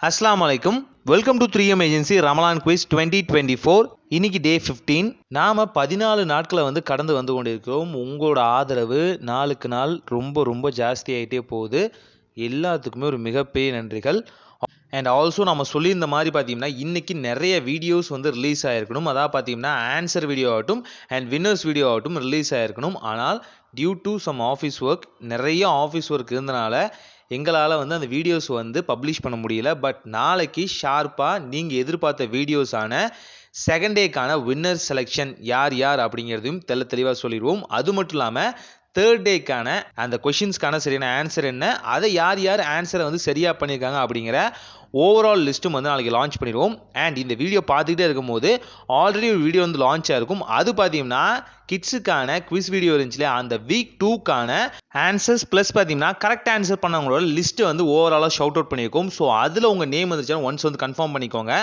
அஸ்ஸலாமு அலைக்கும். Welcome to 3M agency Ramadan quiz 2024. இன்னைக்கு டே 15. நாம் 14 நாட்களை கடந்து வந்து கொண்டிருக்கிறோம். உங்களோட ஆதரவு நாளுக்கு நாள் ரொம்ப ஜாஸ்தியாகிட்டே போகுது. எல்லாத்துக்குமே ஒரு மிகப்பெரிய நன்றிகள். அண்ட் ஆல்சோ நம்ம சொல்லியிருந்த மாதிரி பார்த்தீங்கன்னா இன்றைக்கி நிறைய வீடியோஸ் ரிலீஸ் ஆகிருக்கணும். அதாவது பார்த்தீங்கன்னா ஆன்சர் வீடியோ ஆகட்டும் அண்ட் வின்னர்ஸ் வீடியோ ஆகட்டும் ரிலீஸ் ஆகிருக்கணும். ஆனால் due to some office work, நிறைய ஆஃபீஸ் ஒர்க் இருந்தனால எங்களால் அந்த வீடியோஸ் பப்ளிஷ் பண்ண முடியல. பட் நாளைக்கு ஷார்ப்பாக நீங்கள் எதிர்பார்த்த வீடியோஸான செகண்ட் டேக்கான வின்னர் செலெக்ஷன் யார் யார் அப்படிங்கிறதையும் தெளிவாக சொல்லிடுவோம். அது மட்டும் இல்லாமல் தேர்ட் டேக்கான அந்த கொஷின்ஸ்க்கான சரியான ஆன்சர் என்ன, அதை யார் யார் ஆன்சரை சரியாக பண்ணியிருக்காங்க அப்படிங்கிற ஓவரால் லிஸ்ட்டும் நாளைக்கு லான்ச் பண்ணிடுவோம். அண்ட் இந்த வீடியோ பார்த்துக்கிட்டே இருக்கும்போது ஆல்ரெடி ஒரு வீடியோ லான்ச் ஆகிருக்கும். அது பார்த்தீங்கன்னா கிட்ஸுக்கான குவிஸ் வீடியோ இருந்துச்சுல, அந்த வீக் 2க்கான ஆன்சர்ஸ் ப்ளஸ் பார்த்தீங்கன்னா கரெக்ட் ஆன்சர் பண்ணவங்களோட லிஸ்ட்டு ஓவராலாக ஷவுட் அவுட் பண்ணியிருக்கோம். ஸோ அதில் உங்கள் நேம் வந்துச்சுன்னா ஒன்ஸ் கன்ஃபார்ம் பண்ணிக்கோங்க.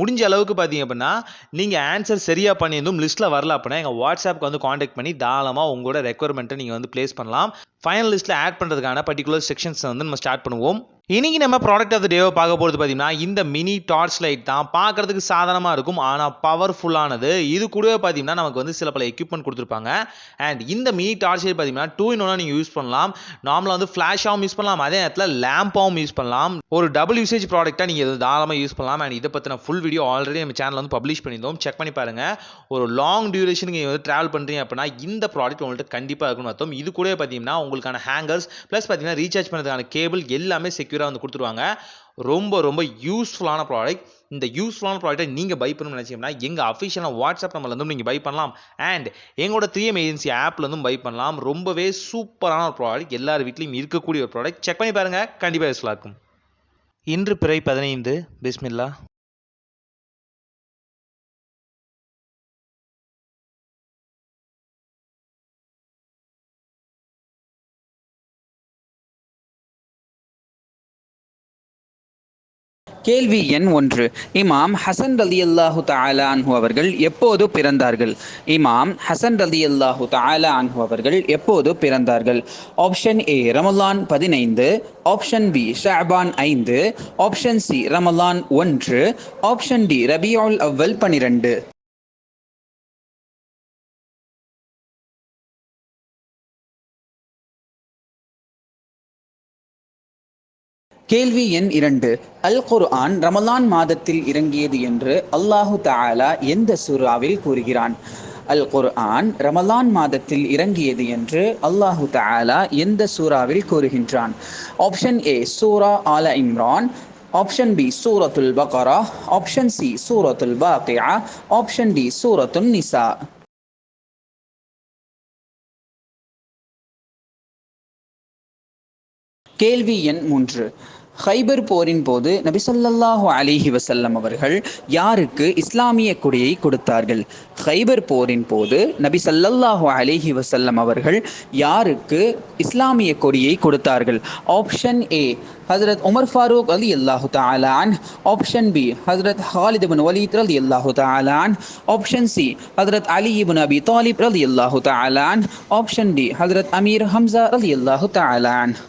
முடிஞ்ச அளவுக்கு பார்த்தீங்க அப்படின்னா நீங்கள் ஆன்சர் சரியாக பண்ணியிருந்தும் லிஸ்ட்டில் வரல அப்படின்னா எங்கள் வாட்ஸ்அப்புக்கு காண்டாக்ட் பண்ணி தாராளமாக உங்களோட ரெக்குவயர்மெண்ட்டை நீங்கள் ப்ளேஸ் பண்ணலாம். ஃபைனல் லிஸ்ட்டில் ஆட் பண்ணுறதுக்கான பர்டிகுலர் செக்ஷன்ஸ் நம்ம ஸ்டார்ட் பண்ணுவோம். இன்றைக்கி நம்ம ப்ராடக்ட் ஆஃப் த டேவை பார்க்க போகிறது பார்த்தீங்கன்னா இந்த மினி டார்ச் லைட் தான். பார்க்குறதுக்கு சாதாரணமாக இருக்கும், ஆனால் பவர்ஃபுல்லானது. இது கூடவே பார்த்தீங்கன்னா நமக்கு சில பல எக்யூப்மெண்ட் கொடுத்துருப்பாங்க. அண்ட் இந்த மினி டார்ச் லைட் பார்த்தீங்கன்னா 2-in-1 நீங்கள் யூஸ் பண்ணலாம். நார்மலாக ஃப்ளாஷாகவும் யூஸ் பண்ணலாம், அதே நேரத்தில் லேம்பாகவும் யூஸ் பண்ணலாம். ஒரு டபுள் யூசேஜ் ப்ராடக்ட்டாக நீங்கள் இது தாராளமாக யூஸ் பண்ணலாம். அண்ட் இதை பற்றின ஃபுல் வீடியோ ஆல்ரெடி நம்ம சேனலில் பப்ளிஷ் பண்ணியிருந்தோம், செக் பண்ணி பாருங்கள். ஒரு லாங் டியூரேஷன் நீங்கள் ட்ராவல் பண்ணுறீங்க அப்படின்னா இந்த ப்ராடக்ட் உங்கள்கிட்ட கண்டிப்பாக இருக்குன்னு அர்த்தம். இது கூட பார்த்தீங்கன்னா உங்களுக்கான ஹேங்கர்ஸ் ப்ளஸ் பார்த்தீங்கன்னா ரீசார்ஜ் பண்ணுறதுக்கான கேபிள் எல்லாமே செக்யூராக கொடுத்துருவாங்க. ரொம்ப யூஸ்ஃபுல்லான ப்ராடக்ட். இந்த யூஸ்ஃபுல்லான ப்ராடக்ட்டை நீங்கள் பை பண்ணணும்னு நினச்சிங்கன்னா எங்கள் அஃபிஷியலான வாட்ஸ்அப் நம்பர்லேருந்து நீங்கள் பை பண்ணலாம். அண்ட் எங்களோட 3M ஏஜென்சி ஆப்லேருந்தும் பை பண்ணலாம். ரொம்பவே சூப்பரான ஒரு ப்ராடக்ட், எல்லார் வீட்லையும் இருக்கக்கூடிய ஒரு ப்ராடக்ட். செக் பண்ணி பாருங்கள், கண்டிப்பாக யூஸ்ஃபுல்லாக இருக்கும். இன்று பிறை 15. பிஸ்மில்லா. கேள்வி எண் 1. இமாம் ஹசன் ரலியல்லாஹு தஆலா அன்ஹு அவர்கள் எப்போது பிறந்தார்கள்? இமாம் ஹசன் ரலியல்லாஹு தஆலா அன்ஹு அவர்கள் எப்போது பிறந்தார்கள்? Option A Ramadan 15, option B Shaban 5, option C Ramadan 1, option D Rabiul Awwal 12. கேள்வி எண் 2. அல் குர்ஆன் ரமலான் மாதத்தில் இறங்கியது என்று அல்லாஹு தஆலா எந்த சூராவில் கூறுகிறான்? அல் குர்ஆன் ரமலான் மாதத்தில் இறங்கியது என்று அல்லாஹு தஆலா எந்த சூராவில் கூறுகின்றான்? ஆப்ஷன் ஏ சூரா ஆல இம்ரான், ஆப்ஷன் பி சூரத்துல் பக்ரா, ஆப்ஷன் சி சூரத்துல் பாக்கியா, ஆப்ஷன் டி சூரத்துன் நிசா. கேள்வி எண் 3. ஹைபர் போரின் போது நபி ஸல்லல்லாஹு அலைஹி வஸல்லம் அவர்கள் யாருக்கு இஸ்லாமிய கொடியை கொடுத்தார்கள்? ஹைபர் போரின் போது நபி ஸல்லல்லாஹு அலைஹி வஸல்லம் அவர்கள் யாருக்கு இஸ்லாமிய கொடியை கொடுத்தார்கள்? ஆப்ஷன் ஏ ஹஜ்ரத் உமர் ஃபாரூக் ரலியல்லாஹு தஆலா அன்ஹு, ஆப்ஷன் பி ஹஜ்ரத் ஹாலித் இப்னு வலீத் ரலியல்லாஹு தஆலா அன்ஹு, ஆப்ஷன் சி ஹஜ்ரத் அலி இப்னு அபி தாலிப் ரலியல்லாஹு தஆலா அன்ஹு, ஆப்ஷன் டி ஹஜ்ரத் அமீர் ஹம்ஸா ரலியல்லாஹு தஆலா அன்ஹு.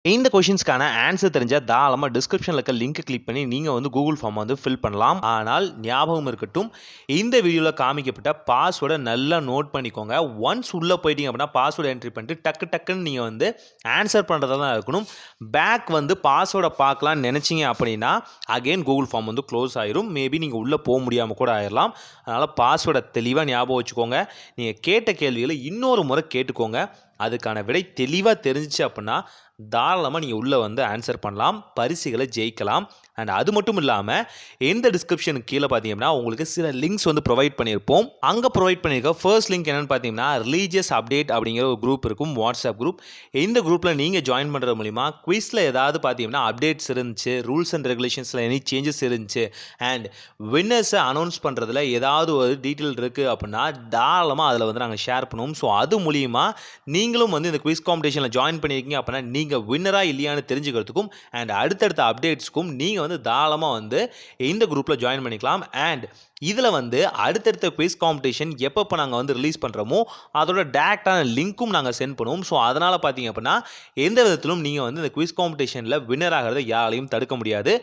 இந்த கொஷின்ஸ்க்கான ஆன்சர் தெரிஞ்சால் தாராளமாக டிஸ்கிரிப்ஷனில் இருக்க லிங்க் கிளிக் பண்ணி நீங்கள் கூகுள் ஃபார்ம் ஃபில் பண்ணலாம். ஆனால் ஞாபகம் இருக்கட்டும், இந்த வீடியோவில் காமிக்கப்பட்ட பாஸ்வேர்டை நல்லா நோட் பண்ணிக்கோங்க. ஒன்ஸ் உள்ளே போயிட்டீங்க அப்படின்னா பாஸ்வேர்டு என்ட்ரி பண்ணிட்டு டக்குன்னு நீங்கள் ஆன்சர் பண்ணுறதா தான் இருக்கணும். பேக் பாஸ்வேர்டை பார்க்கலான்னு நினச்சிங்க அப்படின்னா அகெயின் கூகுள் ஃபார்ம் க்ளோஸ் ஆயிரும். மேபி நீங்கள் உள்ளே போக முடியாமல் கூட ஆயிடலாம். அதனால் பாஸ்வேர்டை தெளிவாக ஞாபகம் வச்சுக்கோங்க. நீங்கள் கேட்ட கேள்விகளை இன்னொரு முறை கேட்டுக்கோங்க. அதுக்கான விடை தெளிவாக தெரிஞ்சிச்சு அப்படின்னா தாராளமாக நீங்கள் உள்ளே ஆன்சர் பண்ணலாம், பரிசுகளை ஜெயிக்கலாம். அண்ட் அது மட்டும் இல்லாமல் எந்த டிஸ்கிரிப்ஷனுக்கு கீழே பார்த்தீங்கன்னா உங்களுக்கு சில லிங்க்ஸ் ப்ரொவைட் பண்ணியிருப்போம். அங்கே ப்ரொவைட் பண்ணியிருக்க ஃபர்ஸ்ட் லிங்க் என்னென்னு பார்த்தீங்கன்னா ரிலீஜியஸ் அப்டேட் அப்படிங்கிற ஒரு குரூப் இருக்கும், வாட்ஸ்அப் குரூப். இந்த குரூப்பில் நீங்கள் ஜாயின் பண்ணுறது மூலிமா குவிஸில் ஏதாவது பார்த்தீங்கன்னா அப்டேட்ஸ் இருந்துச்சு, ரூல்ஸ் அண்ட் ரெகுலேஷன்ஸில் எனி சேஞ்சஸ் இருந்துச்சு, அண்ட் வின்னர்ஸை அனௌன்ஸ் பண்ணுறதுல ஏதாவது ஒரு டீட்டெயில் இருக்குது அப்படின்னா தாராளமாக அதில் நாங்கள் ஷேர் பண்ணுவோம். ஸோ அது மூலிமா நீங்களும் இந்த குவிஸ் காம்படிஷனில் ஜாயின் பண்ணியிருக்கீங்க அப்படின்னா நீங்கள் வின்னராக இல்லையான்னு தெரிஞ்சுக்கிறதுக்கும் அண்ட் அடுத்தடுத்த அப்டேட்ஸ்க்கும் நீங்கள் தாராளமாக இந்த குரூப்பில் ஜாயின் பண்ணிக்கலாம். அண்ட் இதில் வந்து அடுத்தடுத்த குவிஸ் காம்படிஷன் எப்பப்போ நாங்கள் வந்து ரிலீஸ் பண்ணுறோமோ அதோட டேரெக்டான லிங்க்கும் நாங்கள் சென்ட் பண்ணுவோம். ஸோ அதனால் பார்த்தீங்க அப்படின்னா எந்த விதத்திலும் நீங்கள் வந்து இந்த குவிஸ் காம்படிஷனில் வின்னர் ஆகிறத யாரையும் தடுக்க முடியாது.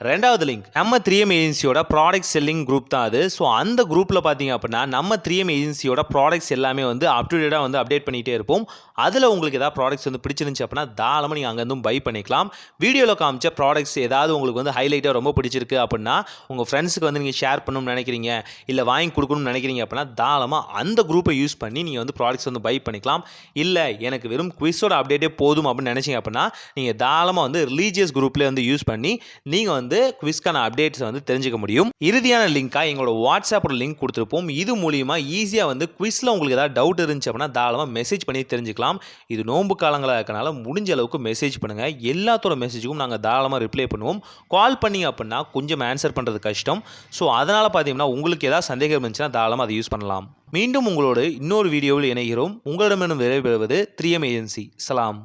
ரெண்டாவது லிங்க் நம்ம 3M ஏஜென்சியோட ப்ராடக்ட் செல்லிங் குரூப் தான் அது. ஸோ அந்த குரூப்பில் பார்த்தீங்க அப்படின்னா நம்ம 3M ஏஜென்சியோட ப்ராடக்ட்ஸ் எல்லாமே வந்து அப்டேட்டாக வந்து அப்டேட் பண்ணிகிட்டே இருப்போம். அதில் உங்களுக்கு ஏதாவது ப்ராடக்ட்ஸ் வந்து பிடிச்சிருந்துச்சு அப்படின்னா தாராளமாக நீங்கள் அங்கேருந்தும் பை பண்ணிக்கலாம். வீடியோவில் காமிச்ச ப்ராடக்ட்ஸ் ஏதாவது உங்களுக்கு வந்து ஹைலைட்டாக ரொம்ப பிடிச்சிருக்கு அப்படின்னா உங்கள் ஃப்ரெண்ட்ஸுக்கு வந்து நீங்கள் ஷேர் பண்ணணும்னு நினைக்கிறீங்க, இல்லை வாங்கி கொடுக்கணும்னு நினைக்கிறீங்க அப்படின்னா தாராளமாக அந்த குரூப்பை யூஸ் பண்ணி நீங்கள் வந்து ப்ராடக்ட்ஸ் வந்து பை பண்ணிக்கலாம். இல்லை எனக்கு வெறும் குவிஸோட அப்டேட்டே போதும் அப்படின்னு நினச்சிங்க அப்படின்னா நீங்கள் தாராளமாக வந்து ரிலீஜியஸ் குரூப்லேயே வந்து யூஸ் பண்ணி நீங்கள் வந்து குவிஸ்க்கான அப்டேட்ஸை வந்து தெரிஞ்சுக்க முடியும். இறுதியான லிங்காக எங்களோட வாட்ஸ்அப்போட லிங்க் கொடுத்துருப்போம். இது மூலியமாக ஈஸியாக வந்து குவிஸில் உங்களுக்கு ஏதாவது டவுட் இருந்துச்சு அப்படின்னா தாராளமாக மெசேஜ் பண்ணி தெரிஞ்சுக்கலாம். இது நோன்பு காலங்களாக இருக்கனால முடிஞ்ச அளவுக்கு மெசேஜ் பண்ணுங்கள். எல்லாத்தோட மெசேஜுக்கும் நாங்கள் தாராளமாக ரிப்ளை பண்ணுவோம். கால் பண்ணி அப்படின்னா கொஞ்சம் ஆன்சர் பண்ணுறது கஷ்டம். ஸோ அதனால் பார்த்தீங்கன்னா உங்களுக்கு ஏதாவது சந்தேகம் இருந்துச்சுன்னா தாராளமாக அதை யூஸ் பண்ணலாம். மீண்டும் உங்களோடு இன்னொரு வீடியோவில் இணைகிறோம். உங்களிடமிருந்து விடைபெறுவது 3M ஏஜென்சி. சலாம்.